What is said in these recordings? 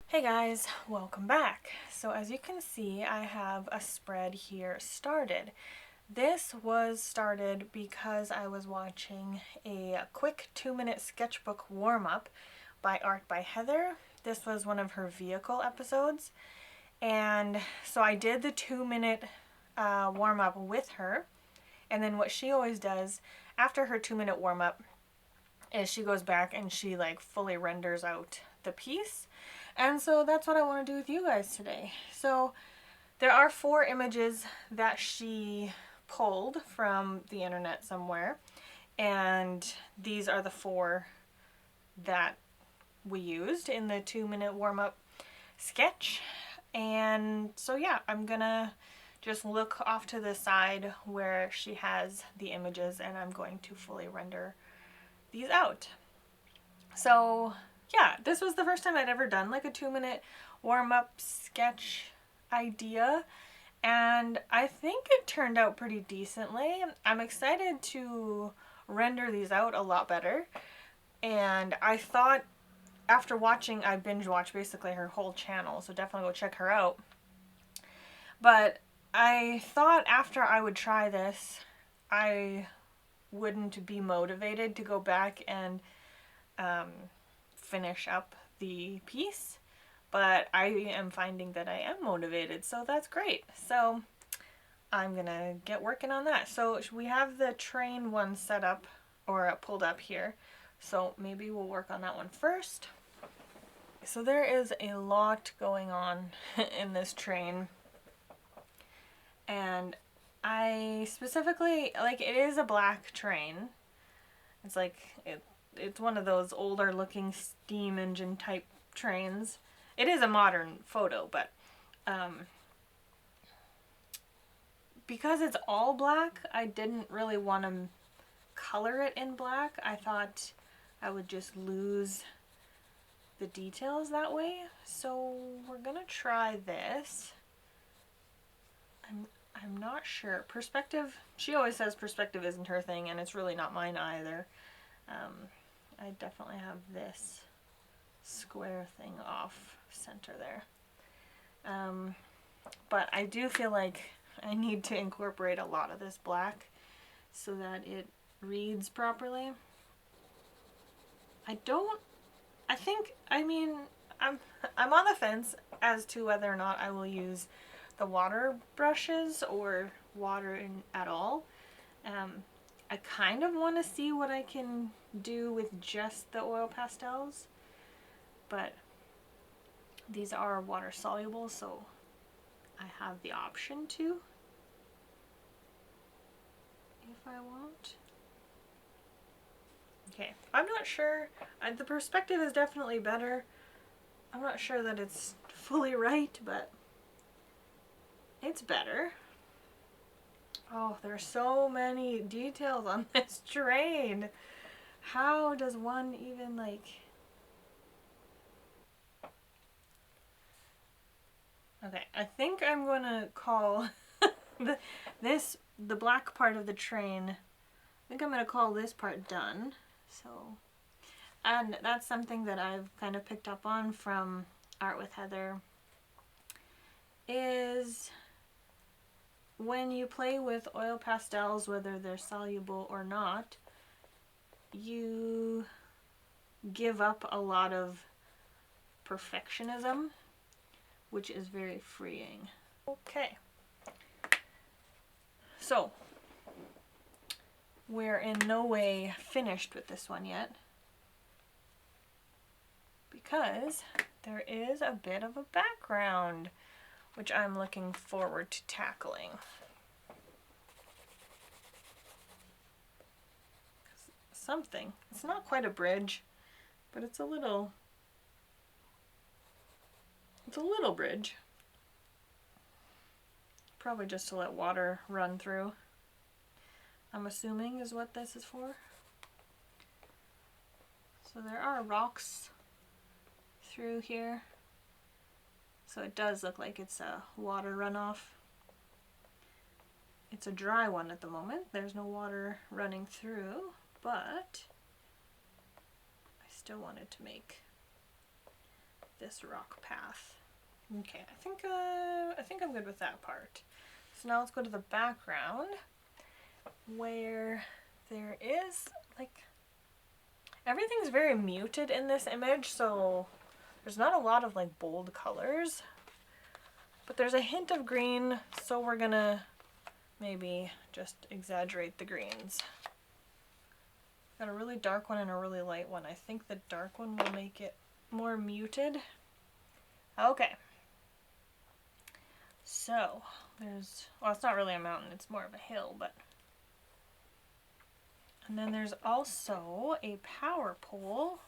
Hey guys, welcome back. So as you can see, I have a spread here started. This was started because I was watching a quick 2-minute sketchbook warm-up by Art by Heather. This was one of her vehicle episodes. And so I did the 2-minute warm-up with her. And then what she always does after her 2-minute warm-up is she goes back and she like fully renders out the piece. And so that's what I want to do with you guys today. So there are 4 images that she pulled from the internet somewhere, and these are the 4 that we used in the 2-minute warm-up sketch. And so yeah, I'm gonna just look off to the side where she has the images, and I'm going to fully render these out. So yeah, this was the first time I'd ever done like a 2-minute warm-up sketch idea, and I think it turned out pretty decently. I'm excited to render these out a lot better, and I thought after watching, I binge watched basically her whole channel, so definitely go check her out. But I thought after I would try this, I wouldn't be motivated to go back and finish up the piece, but I am finding that I am motivated, so that's great. So I'm gonna get working on that. So we have the train one set up or pulled up here, so maybe we'll work on that one first. So there is a lot going on in this train, and I specifically, like, it is a black train. It's like it's one of those older looking steam engine type trains. It is a modern photo, but because it's all black, I didn't really want to color it in black. I thought I would just lose the details that way. So we're gonna try this. I'm not sure. Perspective, she always says perspective isn't her thing, and it's really not mine either. I definitely have this square thing off center there. But I do feel like I need to incorporate a lot of this black so that it reads properly. I'm on the fence as to whether or not I will use the water brushes or water at all. I kind of want to see what I can do with just the oil pastels, but these are water soluble, so I have the option to if I want. Okay, I'm not sure. The perspective is definitely better. I'm not sure that it's fully right, but it's better. Oh, there's so many details on this train. How does one even like... Okay, I think I'm gonna call the black part of the train, I think I'm gonna call this part done. So, and that's something that I've kind of picked up on from Art with Heather, is when you play with oil pastels, whether they're soluble or not, you give up a lot of perfectionism, which is very freeing. Okay. So, we're in no way finished with this one yet, because there is a bit of a background, which I'm looking forward to tackling. Something. It's not quite a bridge, but it's a little bridge. Probably just to let water run through, I'm assuming is what this is for. So there are rocks through here, so it does look like it's a water runoff. It's a dry one at the moment. There's no water running through, but I still wanted to make this rock path. Okay, I think I'm good with that part. So now let's go to the background where there is like everything's very muted in this image, so there's not a lot of like bold colors, but there's a hint of green, so we're gonna maybe just exaggerate the greens. Got a really dark one and a really light one. I think the dark one will make it more muted. Okay. So there's, well, it's not really a mountain, it's more of a hill, but. And then there's also a power pole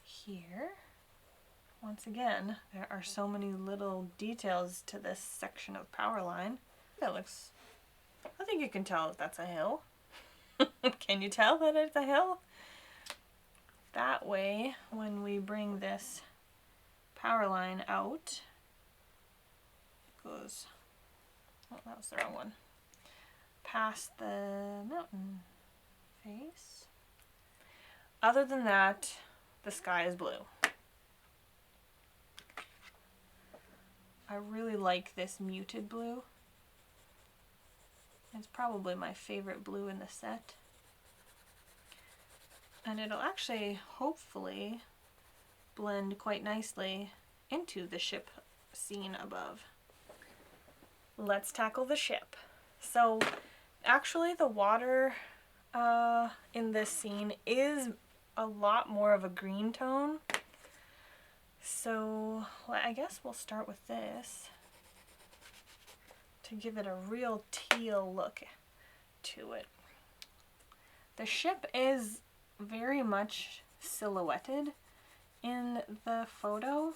here. Once again, there are so many little details to this section of power line. That looks, I think you can tell that that's a hill. Can you tell that it's a hill? That way, when we bring this power line out, it goes, oh, that was the wrong one, past the mountain face. Other than that, the sky is blue. I really like this muted blue. It's probably my favorite blue in the set. And it'll actually, hopefully, blend quite nicely into the ship scene above. Let's tackle the ship. So, actually the water in this scene is a lot more of a green tone. So, well, I guess we'll start with this to give it a real teal look to it. The ship is very much silhouetted in the photo,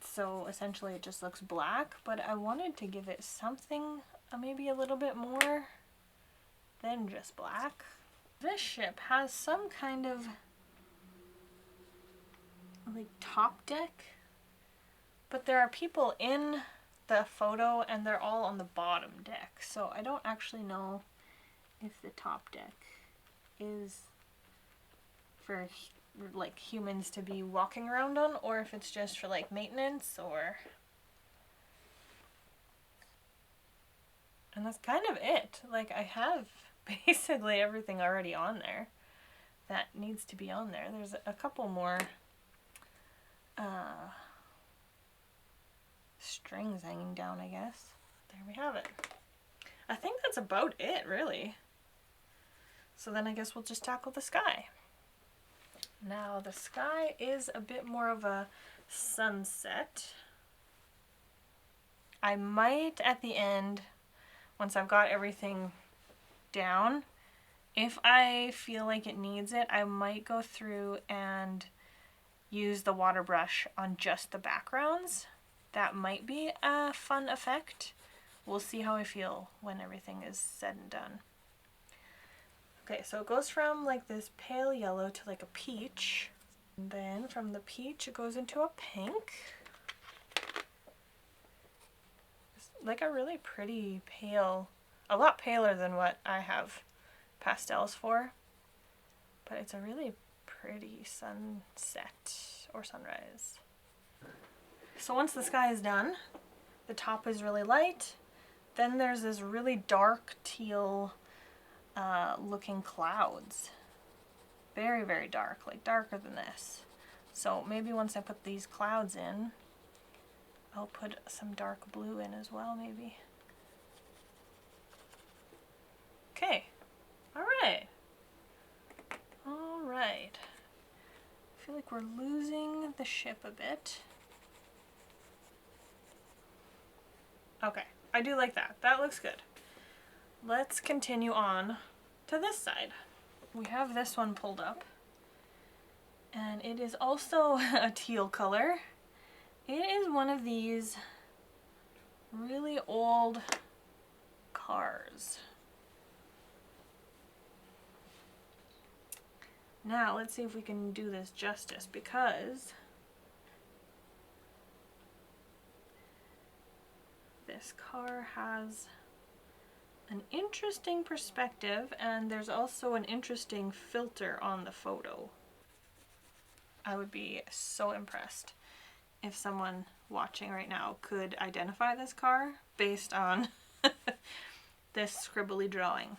so essentially it just looks black, but I wanted to give it something maybe a little bit more than just black. This ship has some kind of like top deck, but there are people in the photo and they're all on the bottom deck, so I don't actually know if the top deck is for like humans to be walking around on, or if it's just for like maintenance, or, and that's kind of it. Like, I have basically everything already on there that needs to be on there. There's a couple more strings hanging down, I guess. There we have it. I think that's about it, really. So then I guess we'll just tackle the sky. Now the sky is a bit more of a sunset. I might at the end, once I've got everything down, if I feel like it needs it, I might go through and use the water brush on just the backgrounds. That might be a fun effect. We'll see how I feel when everything is said and done. Okay, so it goes from like this pale yellow to like a peach. And then from the peach it goes into a pink. It's like a really pretty pale, a lot paler than what I have pastels for. But it's a really pretty sunset or sunrise. So once the sky is done, the top is really light. Then there's this really dark teal looking clouds. Very, very dark, like darker than this. So maybe once I put these clouds in, I'll put some dark blue in as well, maybe. Okay, alright. Alright. I feel like we're losing the ship a bit. Okay, I do like that. That looks good. Let's continue on to this side. We have this one pulled up, and it is also a teal color. It is one of these really old cars. Now let's see if we can do this justice, because this car has an interesting perspective, and there's also an interesting filter on the photo. I would be so impressed if someone watching right now could identify this car based on this scribbly drawing.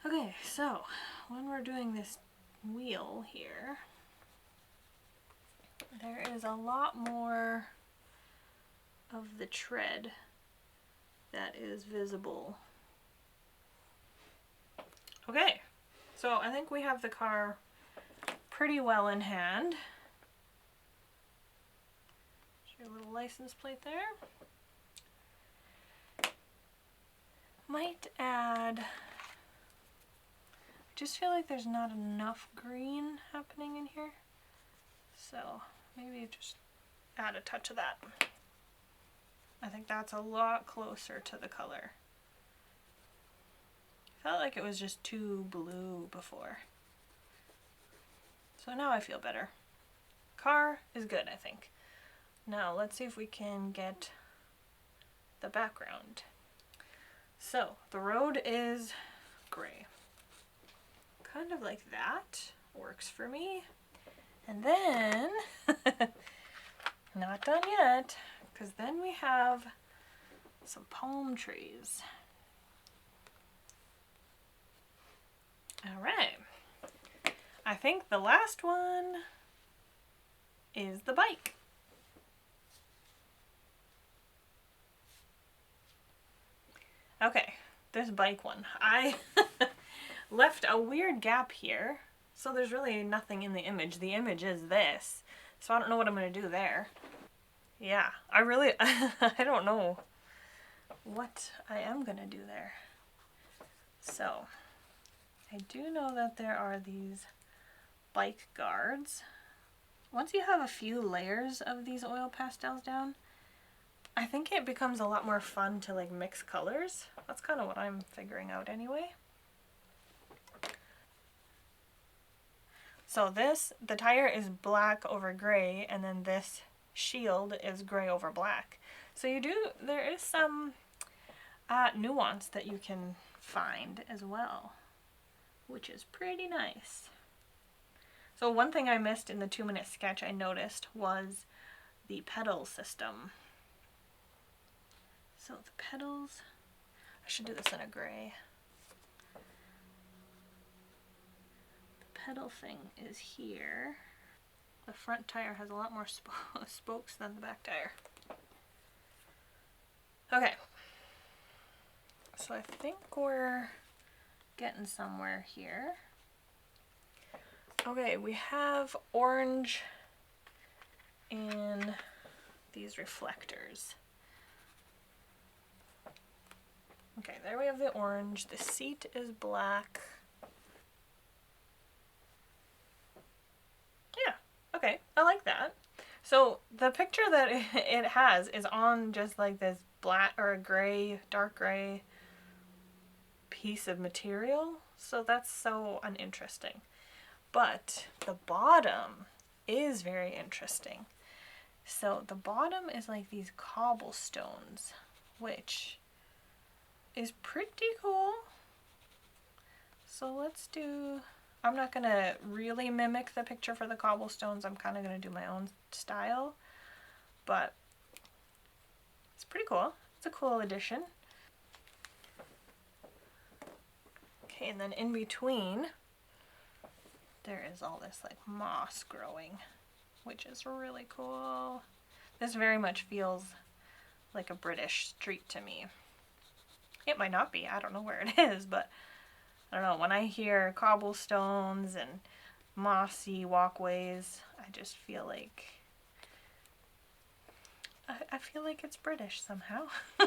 Okay, so when we're doing this wheel here, there is a lot more of the tread that is visible. Okay, so I think we have the car pretty well in hand. Your little license plate there. Might add, I just feel like there's not enough green happening in here. So maybe just add a touch of that. I think that's a lot closer to the color. Felt like it was just too blue before. So now I feel better. Car is good, I think. Now let's see if we can get the background. So the road is gray. Kind of like that works for me. And then, not done yet, because then we have some palm trees. All right. I think the last one is the bike. Okay, this bike one. I left a weird gap here, so there's really nothing in the image. The image is this, so I don't know what I'm going to do there. Yeah, I don't know what I am going to do there. So, I do know that there are these bike guards. Once you have a few layers of these oil pastels down, I think it becomes a lot more fun to like mix colors. That's kind of what I'm figuring out anyway. So the tire is black over gray, and then this shield is gray over black. So there is some nuance that you can find as well, which is pretty nice. So one thing I missed in the 2-minute sketch I noticed was the pedal system. So the pedals, I should do this in a gray. The pedal thing is here. The front tire has a lot more spokes than the back tire. Okay. So I think we're getting somewhere here. Okay, we have orange in these reflectors. Okay, there we have the orange. The seat is black. Yeah, okay, I like that. So the picture that it has is on just like this black or a gray, dark gray piece of material. So that's so uninteresting. But the bottom is very interesting. So the bottom is like these cobblestones, which is pretty cool. So let's do, I'm not gonna really mimic the picture for the cobblestones. I'm kind of gonna do my own style, but it's pretty cool. It's a cool addition. Okay, and then in between, there is all this like moss growing, which is really cool. This very much feels like a British street to me. It might not be, I don't know where it is, but I don't know, when I hear cobblestones and mossy walkways, I just feel like, I feel like it's British somehow. I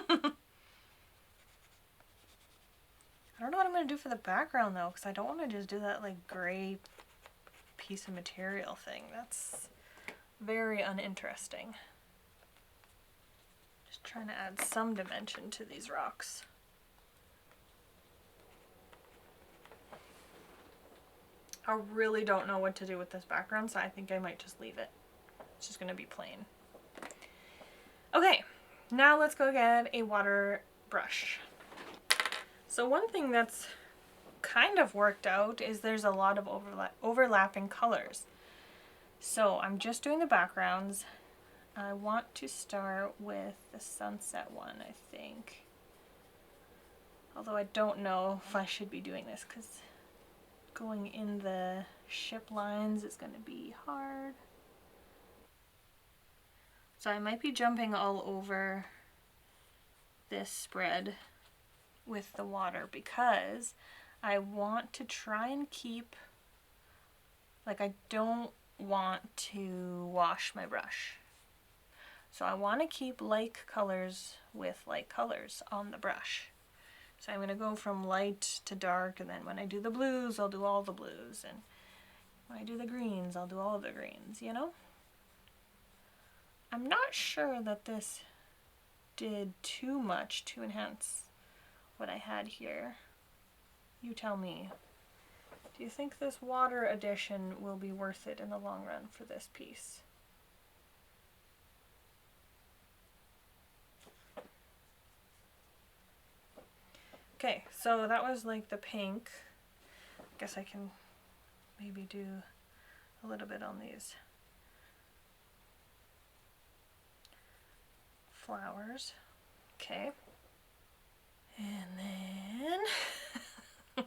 don't know what I'm going to do for the background though, because I don't want to just do that like gray piece of material thing. That's very uninteresting. Just trying to add some dimension to these rocks. I really don't know what to do with this background, so I think I might just leave it. It's just going to be plain. Okay, now let's go get a water brush. So one thing that's kind of worked out is there's a lot of overlapping colors. So I'm just doing the backgrounds. I want to start with the sunset one, I think. Although I don't know if I should be doing this because going in the ship lines is going to be hard. So I might be jumping all over this spread with the water because I want to try and keep, like, I don't want to wash my brush. So I want to keep light colors with light colors on the brush. So I'm going to go from light to dark, and then when I do the blues, I'll do all the blues, and when I do the greens, I'll do all the greens, you know? I'm not sure that this did too much to enhance what I had here. You tell me. Do you think this water addition will be worth it in the long run for this piece? Okay, so that was like the pink. I guess I can maybe do a little bit on these flowers. Okay. And then where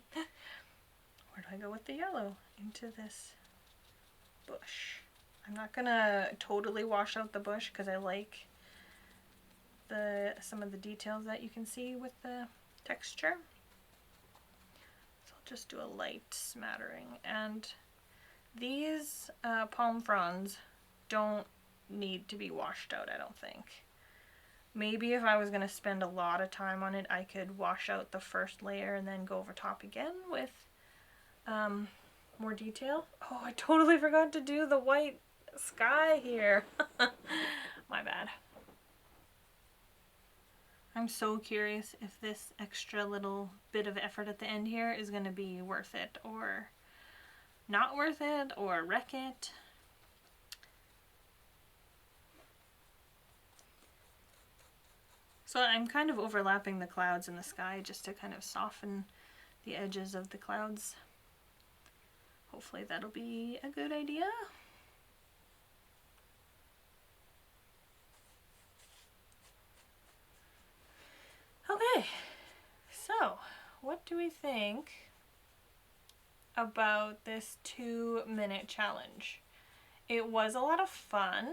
do I go with the yellow? Into this bush. I'm not gonna totally wash out the bush because I like some of the details that you can see with the texture. So I'll just do a light smattering. And these palm fronds don't need to be washed out, I don't think. Maybe if I was going to spend a lot of time on it, I could wash out the first layer and then go over top again with more detail. Oh, I totally forgot to do the white sky here. My bad. I'm so curious if this extra little bit of effort at the end here is going to be worth it or not worth it or wreck it. So I'm kind of overlapping the clouds in the sky just to kind of soften the edges of the clouds. Hopefully that'll be a good idea. Okay, so what do we think about this 2-minute challenge? It was a lot of fun.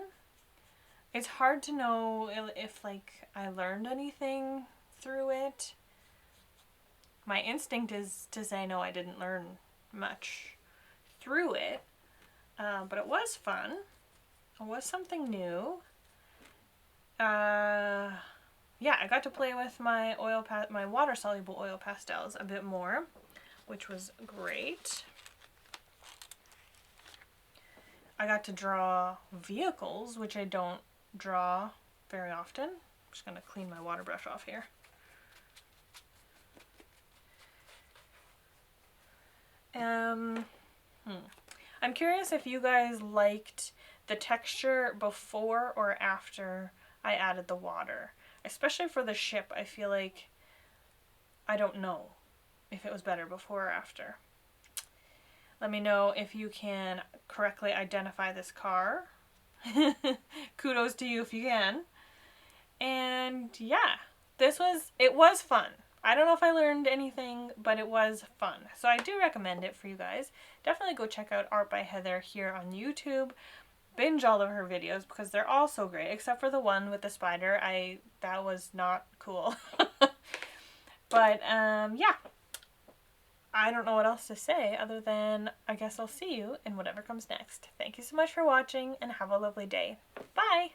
It's hard to know if like I learned anything through it. My instinct is to say no, I didn't learn much through it, but it was fun. It was something new. Yeah, I got to play with my my water-soluble oil pastels a bit more, which was great. I got to draw vehicles, which I don't draw very often. I'm just going to clean my water brush off here. I'm curious if you guys liked the texture before or after I added the water. Especially for the ship, I feel like I don't know if it was better before or after. Let me know if you can correctly identify this car. Kudos to you if you can. And yeah, it was fun. I don't know if I learned anything, but it was fun. So I do recommend it for you guys. Definitely go check out Art by Heather here on YouTube. Binge all of her videos because they're all so great, except for the one with the spider. That was not cool. But yeah, I don't know what else to say other than I guess I'll see you in whatever comes next. Thank you so much for watching and have a lovely day. Bye!